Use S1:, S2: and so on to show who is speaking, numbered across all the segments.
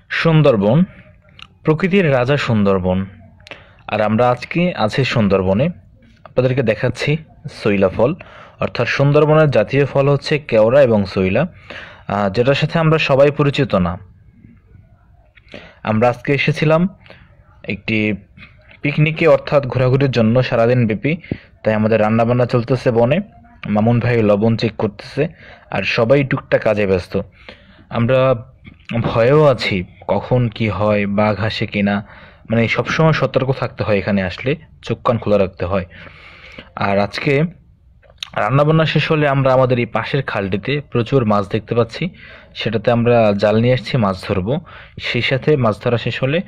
S1: সুন্দরবন, প্রকৃতির রাজা সুন্দরবন। আর আমরা আজকে আছি সুন্দরবনে। আপনাদেরকে দেখাচ্ছি সইলা ফল, অর্থাৎ সুন্দরবনের জাতীয় ফল হচ্ছে কেওড়া এবং সইলা, যেটার সাথে আমরা সবাই পরিচিত না। আমরা আজকে এসেছিলাম একটি পিকনিকে, অর্থাৎ ঘোরাঘুরির জন্য সারাদিন ব্যাপী। তাই আমাদের রান্নাবান্না চলতেছে বনে, মামুন ভাই লবণ চেক করতেছে, আর সবাই টুকটাক কাজে ব্যস্ত। আমরা ভয়েও আছি, কখন কি হয়, বাঘ আসে কিনা, মানে সবসময় সতর্ক থাকতে হয়। এখানে আসলে চোখ কান খোলা রাখতে হয়। আর আজকে রান্নাবান্না শেষ হলে আমরা আমাদের এই পাশের খালটিতে প্রচুর মাছ দেখতে পাচ্ছি, সেটাতে আমরা জাল নিয়ে আসছি, মাছ ধরবো। সেই সাথে মাছ ধরা শেষ হলে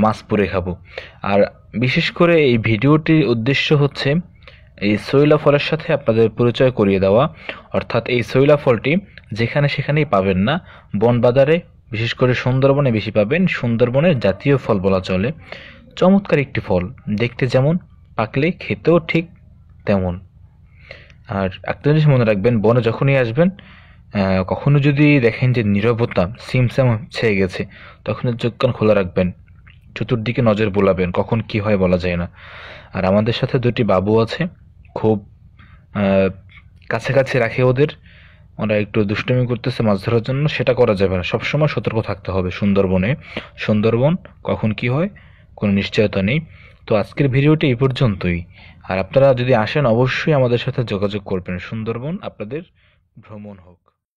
S1: মাছ পুড়ে খাবো। আর বিশেষ করে এই ভিডিওটির উদ্দেশ্য হচ্ছে এই সইলা ফলের সাথে আপনাদের পরিচয় করিয়ে দেওয়া। অর্থাৎ এই সইলা ফলটি যেখানে সেখানেই পাবেন না, বনবাজারে বিশেষ করে সুন্দরবনে বেশি পাবেন। সুন্দরবনের জাতীয় ফল বলা চলে। চমৎকার একটি ফল, দেখতে যেমন, পাকলে খেতেও ঠিক তেমন। আর একটা জিনিস মনে রাখবেন, বনে যখনই আসবেন, কখনো যদি দেখেন যে নীরবতা সিমসাম ছেয়ে গেছে, তখন চোখ কান খোলা রাখবেন, চতুর্দিকে নজর বুলাবেন, কখন কি হয় বলা যায় না। আর আমাদের সাথে দুটি বাবু আছে, খুব কাছাকাছি রাখে ওদের। ওরা একটু দুষ্টুমি করতেছে মাছ ধরার জন্য, সেটা করা যাবে না। সবসময় সতর্ক থাকতে হবে সুন্দরবনে। সুন্দরবন কখন কি হয় কোনো নিশ্চয়তা নেই। তো আজকের ভিডিওটি এই পর্যন্তই। আর আপনারা যদি আসেন, অবশ্যই আমাদের সাথে যোগাযোগ করবেন। সুন্দরবন আপনাদের ভ্রমণ হোক।